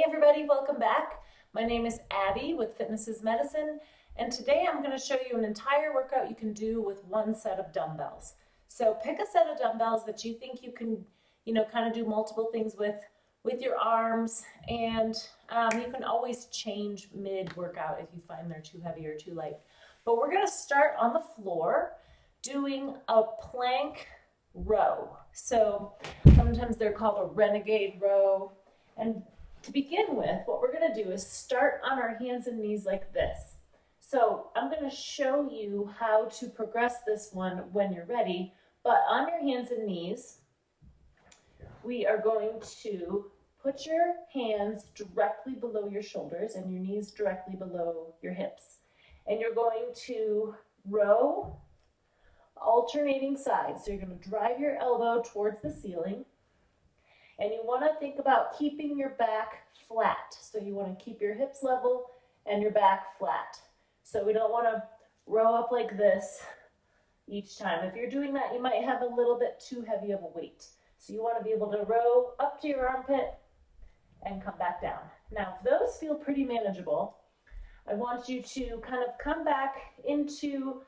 Hey everybody, welcome back. My name is Abby with Fitness is Medicine, and today I'm going to show you an entire workout you can do with one set of dumbbells. So pick a set of dumbbells that you think you can, kind of do multiple things with your arms, and you can always change mid-workout if you find they're too heavy or too light. But we're going to start on the floor doing a plank row. So sometimes they're called a Renegade Row. And to begin with, what we're going to do is start on our hands and knees like this. So I'm going to show you how to progress this one when you're ready. But on your hands and knees, we are going to put your hands directly below your shoulders and your knees directly below your hips. And you're going to row alternating sides. So you're going to drive your elbow towards the ceiling. And you want to think about keeping your back flat. So you want to keep your hips level and your back flat. So we don't want to row up like this each time. If you're doing that, you might have a little bit too heavy of a weight. So you want to be able to row up to your armpit and come back down. Now, if those feel pretty manageable, I want you to kind of come back into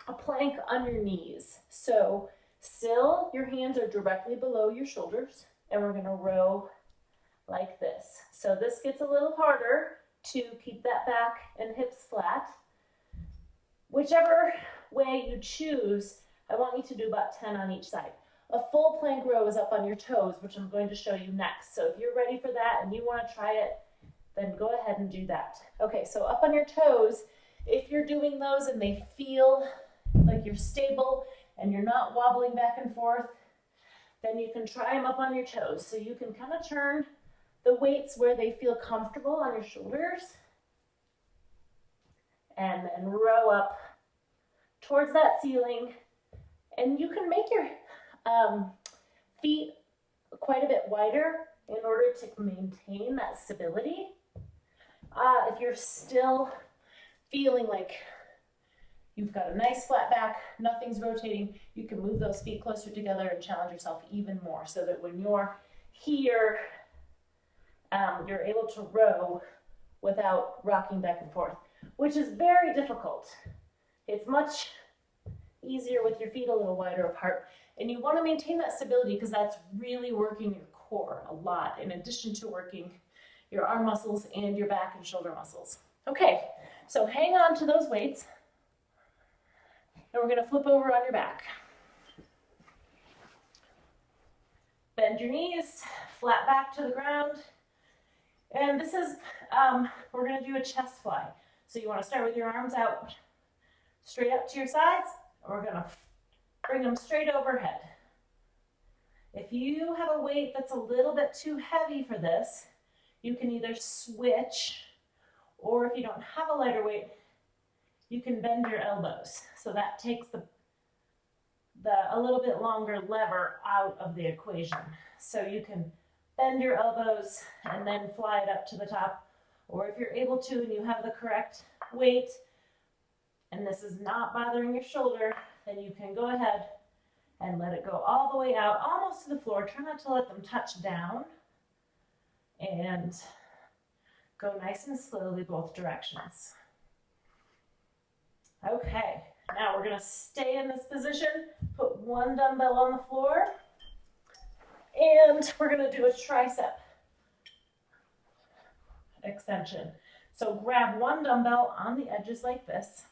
a plank on your knees. So still, your hands are directly below your shoulders, and we're going to row like this. So this gets a little harder to keep that back and hips flat. Whichever way you choose, I want you to do about 10 on each side. A full plank row is up on your toes, which I'm going to show you next. So if you're ready for that and you want to try it, then go ahead and do that. Okay, so up on your toes, if you're doing those and they feel like you're stable and you're not wobbling back and forth, then you can try them up on your toes. So you can kind of turn the weights where they feel comfortable on your shoulders and then row up towards that ceiling. And you can make your feet quite a bit wider in order to maintain that stability. If you're still feeling like you've got a nice flat back, nothing's rotating, you can move those feet closer together and challenge yourself even more so that when you're here, you're able to row without rocking back and forth, which is very difficult. It's much easier with your feet a little wider apart. And you want to maintain that stability because that's really working your core a lot, in addition to working your arm muscles and your back and shoulder muscles. Okay, so hang on to those weights. And we're going to flip over on your back. Bend your knees, flat back to the ground. And this is, we're going to do a chest fly. So you want to start with your arms out straight up to your sides. And we're going to bring them straight overhead. If you have a weight that's a little bit too heavy for this, you can either switch, or if you don't have a lighter weight, you can bend your elbows. So that takes a little bit longer lever out of the equation. So you can bend your elbows and then fly it up to the top. Or if you're able to and you have the correct weight and this is not bothering your shoulder, then you can go ahead and let it go all the way out, almost to the floor. Try not to let them touch down. And go nice and slowly both directions. Okay, now we're going to stay in this position, put one dumbbell on the floor, and we're going to do a tricep extension. So grab one dumbbell on the edges like this,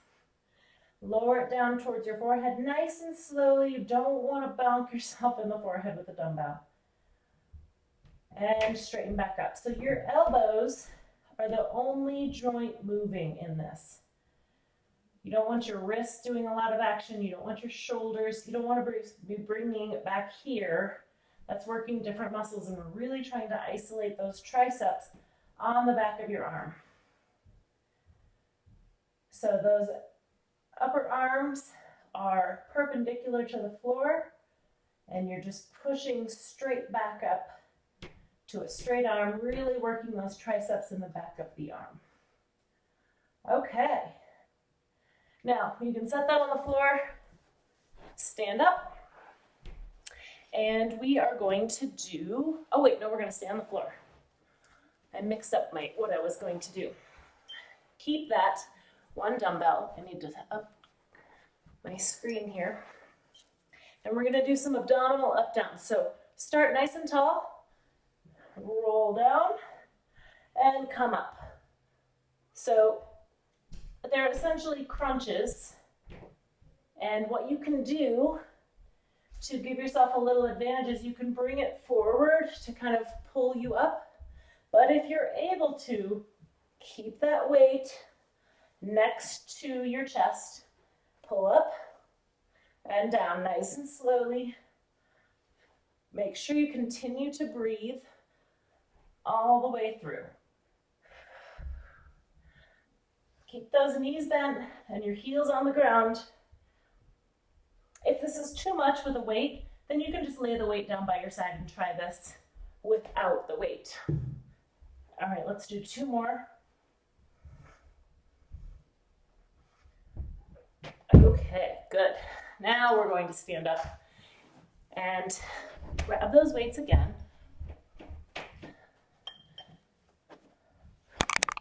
lower it down towards your forehead nice and slowly. You don't want to bonk yourself in the forehead with the dumbbell. And straighten back up. So your elbows are the only joint moving in this. You don't want your wrists doing a lot of action. You don't want your shoulders. You don't want to be bringing it back here. That's working different muscles, and we're really trying to isolate those triceps on the back of your arm. So those upper arms are perpendicular to the floor, and you're just pushing straight back up to a straight arm, really working those triceps in the back of the arm. Okay. Now, you can set that on the floor, stand up, and we are going to do, oh wait, no, we're going to stay on the floor. I mixed up what I was going to do. Keep that one dumbbell. I need to up my screen here. And we're going to do some abdominal up down. So start nice and tall, roll down, and come up. So they're essentially crunches. And what you can do to give yourself a little advantage is you can bring it forward to kind of pull you up. But if you're able to, keep that weight next to your chest. Pull up and down nice and slowly. Make sure you continue to breathe all the way through. Keep those knees bent and your heels on the ground. If this is too much with a weight, then you can just lay the weight down by your side and try this without the weight. All right, let's do 2 more. Okay, good. Now we're going to stand up and grab those weights again.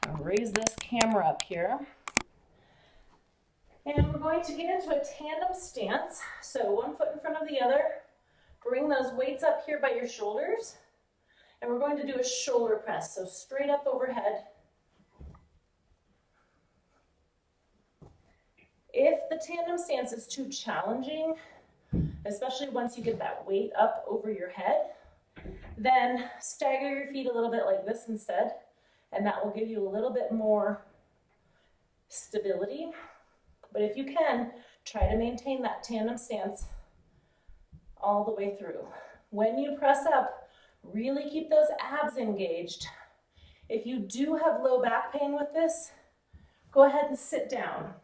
I'll raise this camera up here. And we're going to get into a tandem stance. So one foot in front of the other. Bring those weights up here by your shoulders. And we're going to do a shoulder press. So straight up overhead. If the tandem stance is too challenging, especially once you get that weight up over your head, then stagger your feet a little bit like this instead. And that will give you a little bit more stability. But if you can, try to maintain that tandem stance all the way through. When you press up, really keep those abs engaged. If you do have low back pain with this, go ahead and sit down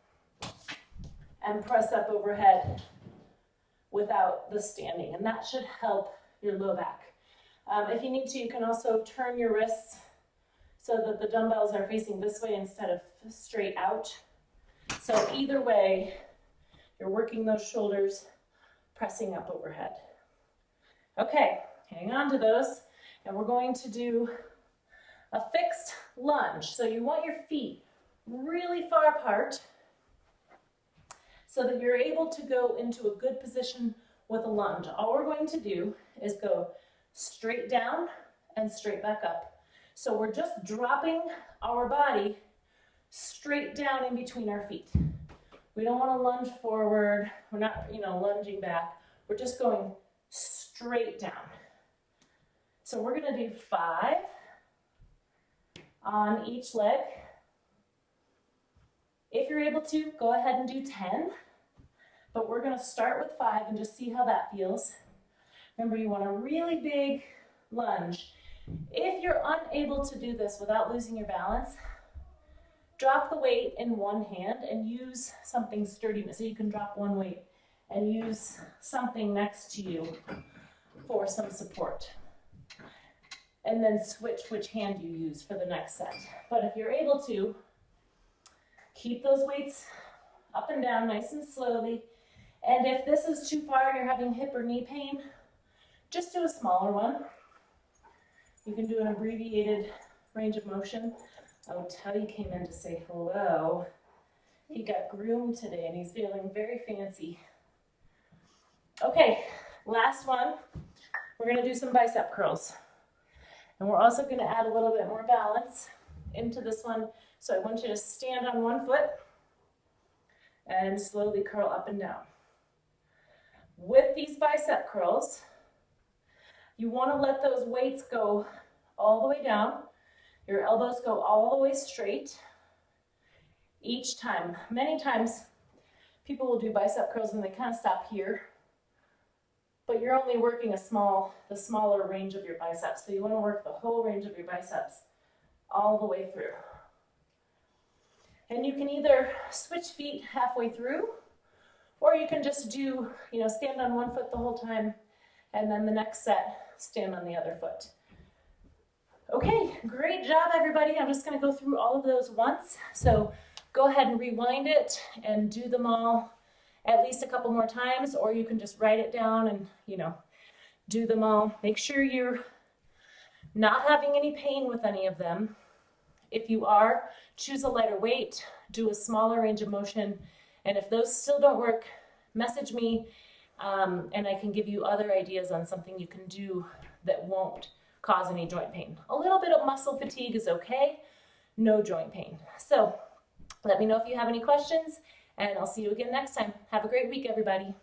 and press up overhead without the standing, and that should help your low back. If you need to, you can also turn your wrists so that the dumbbells are facing this way instead of straight out. So either way, you're working those shoulders, pressing up overhead. Okay, hang on to those, and we're going to do a fixed lunge. So you want your feet really far apart so that you're able to go into a good position with a lunge. All we're going to do is go straight down and straight back up. So we're just dropping our body straight down in between our feet. We don't want to lunge forward. We're not, lunging back. We're just going straight down. So we're going to do 5 on each leg. If you're able to, go ahead and do 10. But we're going to start with 5 and just see how that feels. Remember, you want a really big lunge. If you're unable to do this without losing your balance, drop the weight in one hand and use something sturdy. So you can drop one weight and use something next to you for some support. And then switch which hand you use for the next set. But if you're able to, keep those weights up and down nice and slowly. And if this is too far and you're having hip or knee pain, just do a smaller one. You can do an abbreviated range of motion. Oh, Teddy came in to say hello. He got groomed today and he's feeling very fancy. Okay, last one. We're going to do some bicep curls. And we're also going to add a little bit more balance into this one. So I want you to stand on one foot and slowly curl up and down. With these bicep curls, you want to let those weights go all the way down. Your elbows go all the way straight each time. Many times people will do bicep curls and they kind of stop here, but you're only working the smaller range of your biceps. So you want to work the whole range of your biceps all the way through. And you can either switch feet halfway through, or you can just do, stand on one foot the whole time, and then the next set, stand on the other foot. Okay, great job, everybody. I'm just going to go through all of those once. So go ahead and rewind it and do them all at least a couple more times, or you can just write it down and, do them all. Make sure you're Not having any pain with any of them. If you are, choose a lighter weight, do a smaller range of motion, and if those still don't work, message me and I can give you other ideas on something you can do that won't cause any joint pain. A little bit of muscle fatigue is okay, no joint pain. So let me know if you have any questions, and I'll see you again next time. Have a great week, everybody.